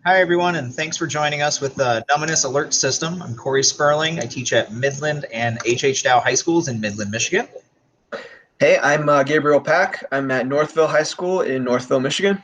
Hi, everyone, and thanks for joining us with the Numinous Alert System. I'm Corey Sperling. I teach at Midland and H.H. Dow High Schools in Midland, Michigan. Hey, I'm Gabriel Pack. I'm at Northville High School in Northville, Michigan.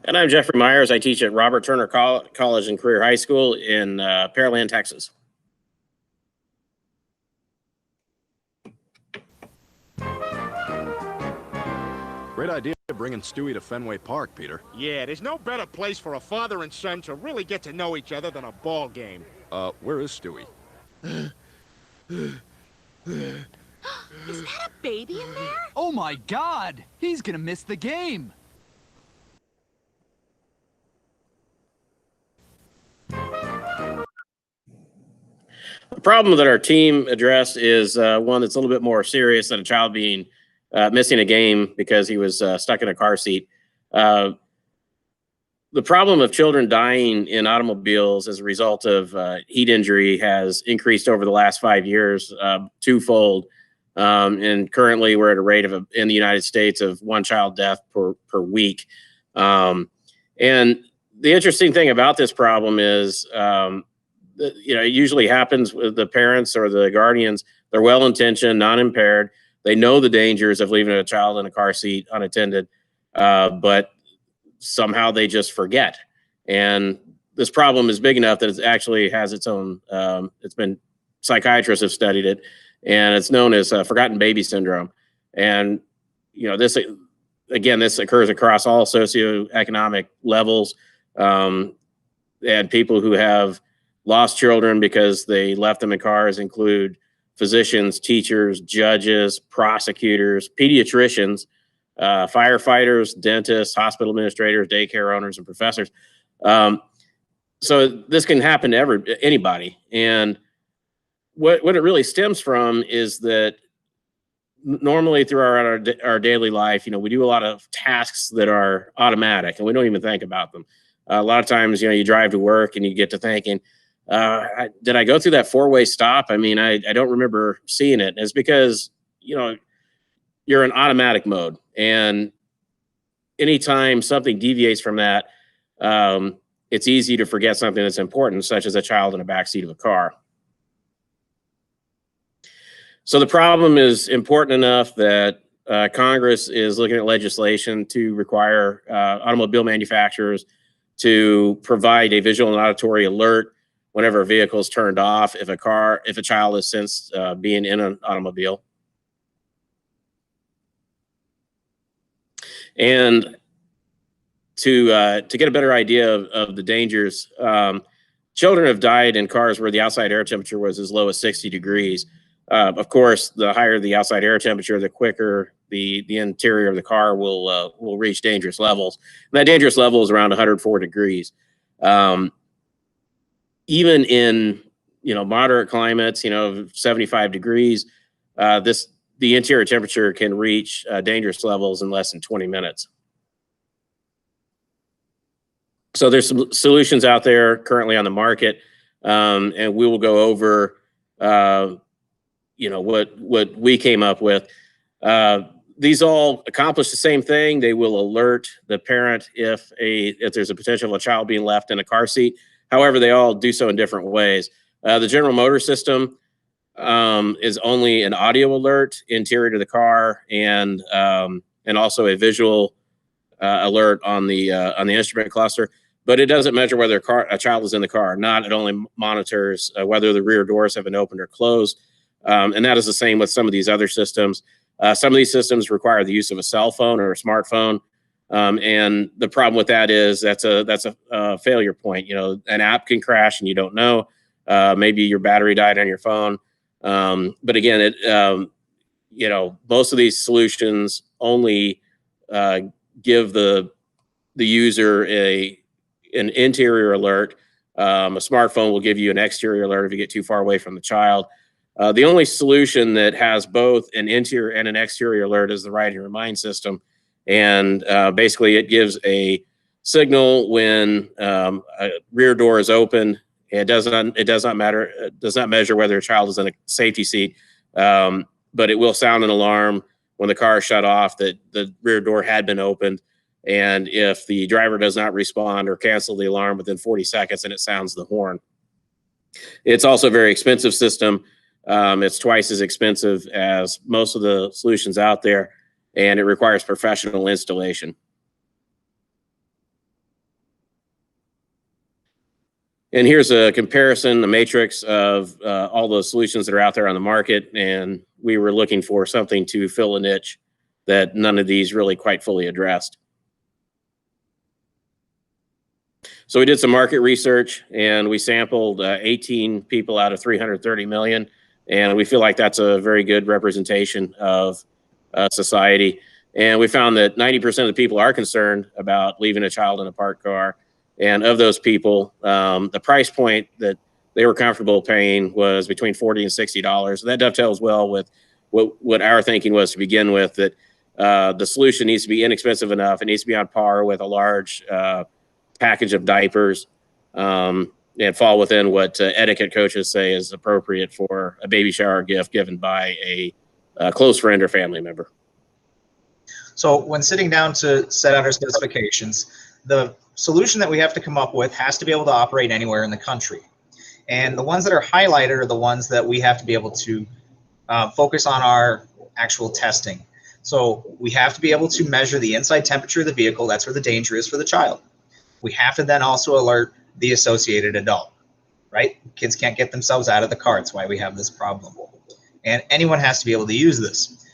And I'm Jeffrey Myers. I teach at Robert Turner College and Career High School in Pearland, Texas. Great idea bringing Stewie to Fenway Park, Peter. Yeah, there's no better place for a father and son to really get to know each other than a ball game. Where is Stewie? Is that a baby in there? Oh my God! He's gonna miss the game! The problem that our team addressed is one that's a little bit more serious than a child being missing a game because he was stuck in a car seat. The problem of children dying in automobiles as a result of heat injury has increased over the last 5 years, twofold. And currently we're at a rate of in the United States of 1 child death per week. And the interesting thing about this problem is, it usually happens with the parents or the guardians. They're well-intentioned, non-impaired. They know the dangers of leaving a child in a car seat unattended, but somehow they just forget. And this problem is big enough that it actually has its own, it's been, psychiatrists have studied it, and it's known as forgotten baby syndrome. And, this, again, this occurs across all socioeconomic levels. And people who have lost children because they left them in cars include physicians, teachers, judges, prosecutors, pediatricians, firefighters, dentists, hospital administrators, daycare owners, and professors. So this can happen to anybody. And what it really stems from is that normally throughout our daily life, we do a lot of tasks that are automatic and we don't even think about them. A lot of times, you drive to work and you get to thinking, did I go through that 4-way stop? I mean, I don't remember seeing it. It's because, you're in automatic mode. And anytime something deviates from that, it's easy to forget something that's important, such as a child in the backseat of a car. So the problem is important enough that Congress is looking at legislation to require automobile manufacturers to provide a visual and auditory alert whenever a vehicle is turned off if a child is sensed being in an automobile. And to get a better idea of the dangers, children have died in cars where the outside air temperature was as low as 60 degrees. Of course, the higher the outside air temperature, the quicker the interior of the car will reach dangerous levels. And that dangerous level is around 104 degrees. Even in moderate climates, 75 degrees, the interior temperature can reach dangerous levels in less than 20 minutes. So there's some solutions out there currently on the market, and we will go over what we came up with. These all accomplish the same thing. They will alert the parent if there's a potential of a child being left in a car seat. However, they all do so in different ways. The general motor system is only an audio alert interior to the car, and also a visual alert on the instrument cluster. But it doesn't measure whether a child is in the car or not. It only monitors whether the rear doors have been opened or closed. And that is the same with some of these other systems. Some of these systems require the use of a cell phone or a smartphone. And the problem with that is that's a failure point. An app can crash and you don't know. Maybe your battery died on your phone. But again, most of these solutions only give the user an interior alert. A smartphone will give you an exterior alert if you get too far away from the child. The only solution that has both an interior and an exterior alert is the Ride and Remind system. And basically it gives a signal when a rear door is open. It does not measure whether a child is in a safety seat, but it will sound an alarm when the car is shut off that the rear door had been opened. And if the driver does not respond or cancel the alarm within 40 seconds, then it sounds the horn. It's also a very expensive system. It's twice as expensive as most of the solutions out there, and it requires professional installation. And here's a comparison, a matrix of all the solutions that are out there on the market. And we were looking for something to fill a niche that none of these really quite fully addressed. So we did some market research, and we sampled 18 people out of 330 million. And we feel like that's a very good representation of society. And we found that 90% of the people are concerned about leaving a child in a parked car. And of those people, the price point that they were comfortable paying was between $40 and $60. So that dovetails well with what our thinking was to begin with, that the solution needs to be inexpensive enough. It needs to be on par with a large package of diapers, and fall within what etiquette coaches say is appropriate for a baby shower gift given by a close friend or family member. So when sitting down to set out our specifications, the solution that we have to come up with has to be able to operate anywhere in the country. And the ones that are highlighted are the ones that we have to be able to focus on our actual testing. So we have to be able to measure the inside temperature of the vehicle. That's where the danger is for the child. We have to then also alert the associated adult, right? Kids can't get themselves out of the car. That's why we have this problem. And anyone has to be able to use this.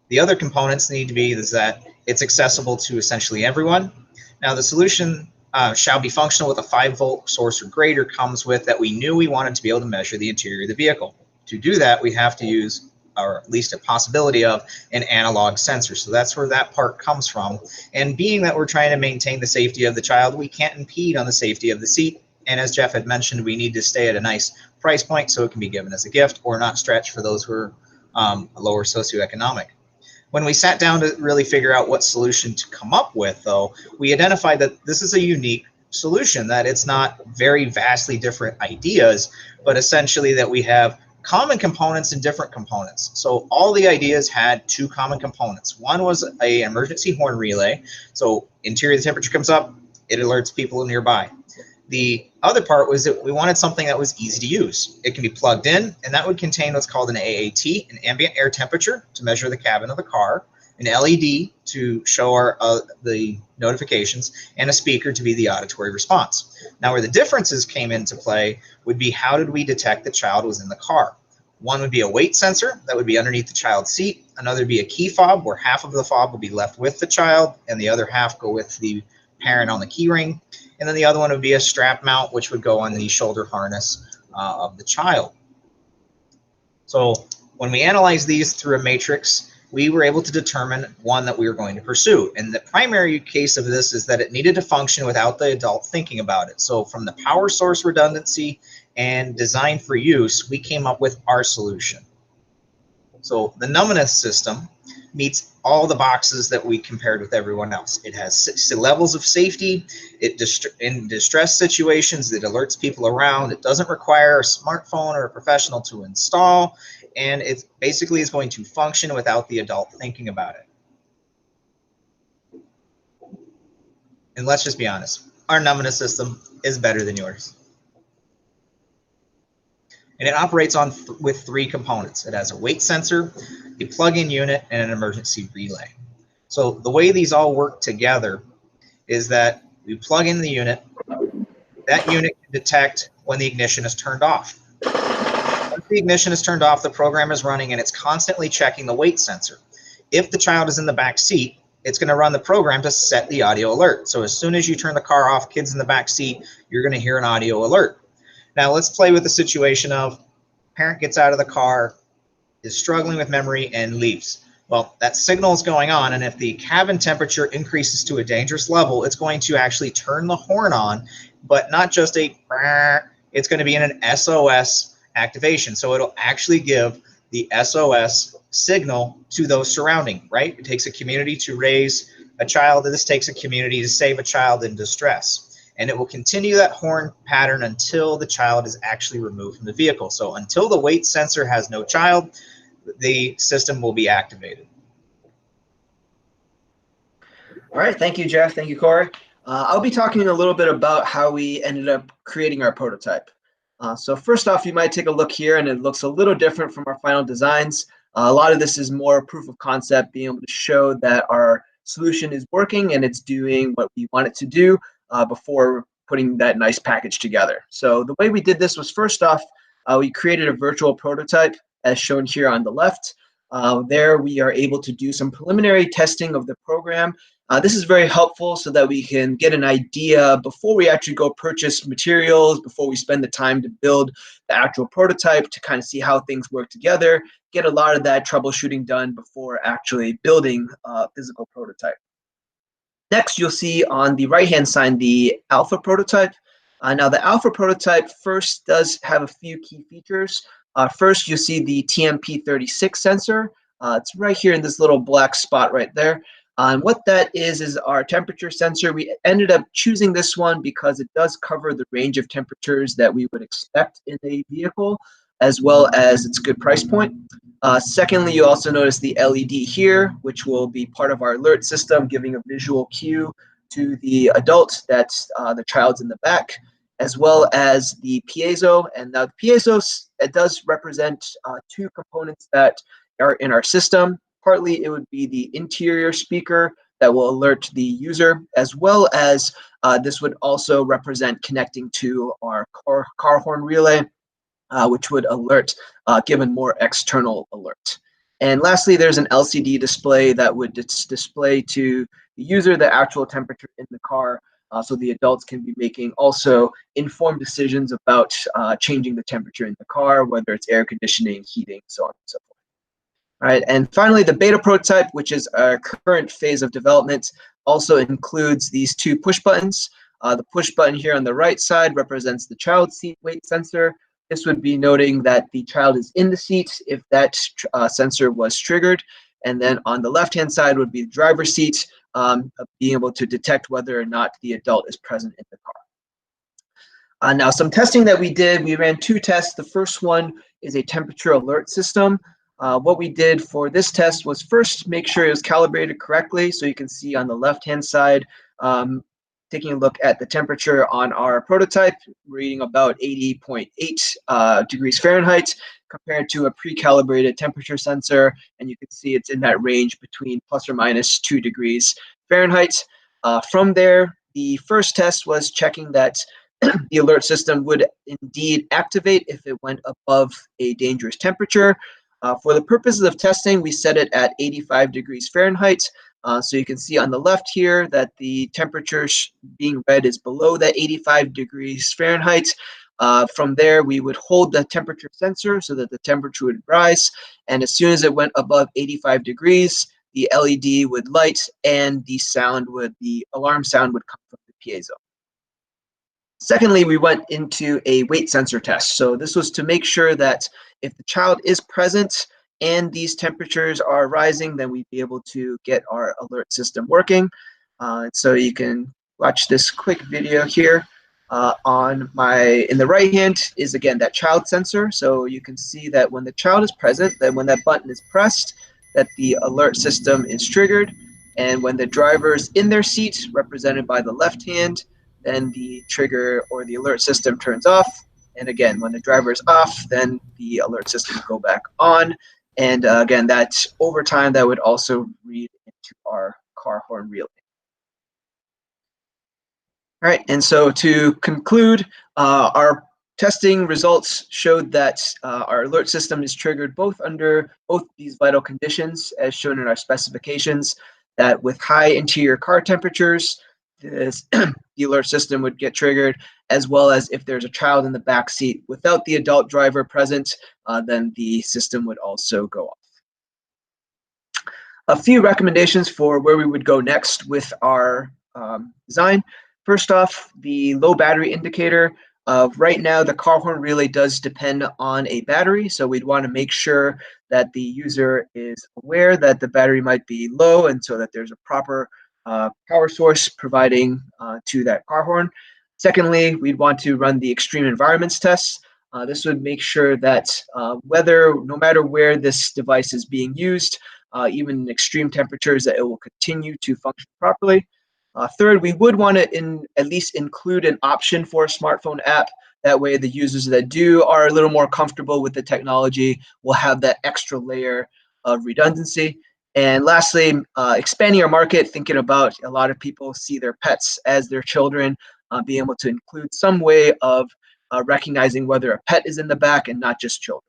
The other components need to be is that it's accessible to essentially everyone. Now the solution shall be functional with a 5-volt source or greater comes with that we knew we wanted to be able to measure the interior of the vehicle. To do that, we have to use, or at least a possibility of, an analog sensor. So that's where that part comes from. And being that we're trying to maintain the safety of the child, we can't impede on the safety of the seat. And as Jeff had mentioned, we need to stay at a nice price point so it can be given as a gift or not stretch for those who are lower socioeconomic. When we sat down to really figure out what solution to come up with, though, we identified that this is a unique solution, that it's not very vastly different ideas, but essentially that we have common components and different components. So all the ideas had 2 common components. One was an emergency horn relay. So interior temperature comes up, it alerts people nearby. The other part was that we wanted something that was easy to use. It can be plugged in, and that would contain what's called an AAT, an ambient air temperature, to measure the cabin of the car, an LED to show our the notifications, and a speaker to be the auditory response. Now, where the differences came into play would be how did we detect the child was in the car? One would be a weight sensor that would be underneath the child's seat. Another would be a key fob, where half of the fob will be left with the child, and the other half go with the parent on the key ring. And then the other one would be a strap mount, which would go on the shoulder harness of the child. So when we analyzed these through a matrix, we were able to determine one that we were going to pursue. And the primary case of this is that it needed to function without the adult thinking about it. So from the power source redundancy and design for use, we came up with our solution. So the Numinous system meets all the boxes that we compared with everyone else. It has 6 levels of safety. In distress situations, it alerts people around. It doesn't require a smartphone or a professional to install. And it basically is going to function without the adult thinking about it. And let's just be honest, our Numinous system is better than yours. And it operates with 3 components. It has a weight sensor, a plug-in unit, and an emergency relay. So the way these all work together is that we plug in the unit. That unit can detect when the ignition is turned off. Once the ignition is turned off, the program is running, and it's constantly checking the weight sensor. If the child is in the back seat, it's going to run the program to set the audio alert. So as soon as you turn the car off, kids in the back seat, you're going to hear an audio alert. Now let's play with the situation of parent gets out of the car, is struggling with memory, and leaves. Well, that signal is going on, and if the cabin temperature increases to a dangerous level, it's going to actually turn the horn on, but not just a brrr, it's going to be in an SOS activation. So it'll actually give the SOS signal to those surrounding, right? It takes a community to raise a child, and this takes a community to save a child in distress. And it will continue that horn pattern until the child is actually removed from the vehicle. So until the weight sensor has no child, the system will be activated. All right, thank you, Jeff. Thank you, Corey. I'll be talking a little bit about how we ended up creating our prototype. So first off, you might take a look here, and it looks a little different from our final designs. A lot of this is more proof of concept, being able to show that our solution is working and it's doing what we want it to do before putting that nice package together. So the way we did this was, first off, we created a virtual prototype as shown here on the left. There we are able to do some preliminary testing of the program. This is very helpful so that we can get an idea before we actually go purchase materials, before we spend the time to build the actual prototype, to kind of see how things work together, get a lot of that troubleshooting done before actually building a physical prototype. Next, you'll see on the right-hand side the alpha prototype. Now, the alpha prototype first does have a few key features. First, you'll see the TMP36 sensor. It's right here in this little black spot right there. What that is our temperature sensor. We ended up choosing this one because it does cover the range of temperatures that we would expect in a vehicle, as well as its good price point. Secondly, you also notice the LED here, which will be part of our alert system, giving a visual cue to the adult that the child's in the back, as well as the piezo. And now the piezo, it does represent two components that are in our system. Partly, it would be the interior speaker that will alert the user, as well as this would also represent connecting to our car horn relay, which would alert, given more external alert. And lastly, there's an LCD display that would display to the user the actual temperature in the car, so the adults can be making also informed decisions about changing the temperature in the car, whether it's air conditioning, heating, so on and so forth. All right, and finally, the beta prototype, which is our current phase of development, also includes these two push buttons. The push button here on the right side represents the child seat weight sensor. This would be noting that the child is in the seat if that sensor was triggered. And then on the left-hand side would be the driver's seat, being able to detect whether or not the adult is present in the car. Now, some testing that we did, we ran two tests. The first one is a temperature alert system. What we did for this test was first make sure it was calibrated correctly. So you can see on the left-hand side, taking a look at the temperature on our prototype, reading about 80.8 degrees Fahrenheit compared to a pre-calibrated temperature sensor. And you can see it's in that range between plus or minus 2 degrees Fahrenheit. From there, the first test was checking that the alert system would indeed activate if it went above a dangerous temperature. For the purposes of testing, we set it at 85 degrees Fahrenheit. So you can see on the left here that the temperature being read is below that 85 degrees Fahrenheit. From there, we would hold the temperature sensor so that the temperature would rise. And as soon as it went above 85 degrees, the LED would light and the alarm sound would come from the piezo. Secondly, we went into a weight sensor test. So this was to make sure that if the child is present and these temperatures are rising, then we'd be able to get our alert system working. So you can watch this quick video here. In the right hand is, again, that child sensor. So you can see that when the child is present, then when that button is pressed, that the alert system is triggered. And when the driver is in their seat, represented by the left hand, then the trigger or the alert system turns off. And again, when the driver is off, then the alert system will go back on. And again, that over time, that would also read into our car horn relay. All right, and so to conclude, our testing results showed that our alert system is triggered under both these vital conditions, as shown in our specifications, that with high interior car temperatures, the alert system would get triggered, as well as if there's a child in the back seat without the adult driver present, then the system would also go off. A few recommendations for where we would go next with our design. First off, the low battery indicator. Right now, the car horn relay does depend on a battery, so we'd want to make sure that the user is aware that the battery might be low, and so that there's a proper power source providing to that car horn. Secondly, we'd want to run the extreme environments tests. This would make sure that no matter where this device is being used, even in extreme temperatures, that it will continue to function properly. Third, we would want to at least include an option for a smartphone app. That way, the users that are a little more comfortable with the technology will have that extra layer of redundancy. And lastly, expanding our market, thinking about a lot of people see their pets as their children, being able to include some way of recognizing whether a pet is in the back and not just children.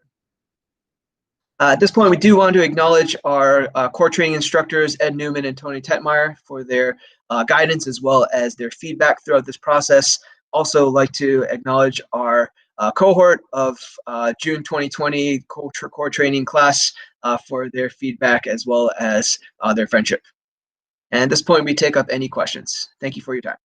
At this point, we do want to acknowledge our core training instructors, Ed Newman and Tony Tetmeyer, for their guidance as well as their feedback throughout this process. Also like to acknowledge our cohort of June 2020 core training class for their feedback as well as their friendship. And at this point, we take up any questions. Thank you for your time.